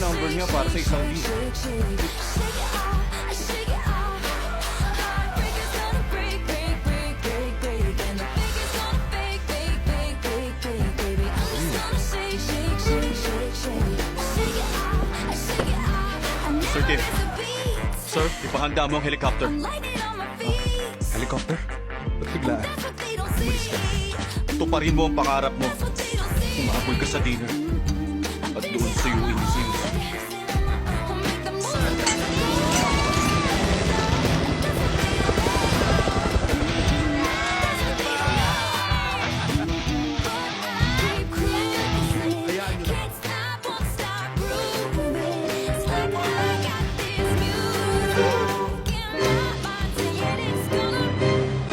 number niya para sa isang lead. Sir Kim. Sir, ipahanda mo ang helicopter. Helicopter? Ba't biglaan? Umalis ka. Tuparin mo ang pangarap mo. Umabol ka sa dinner.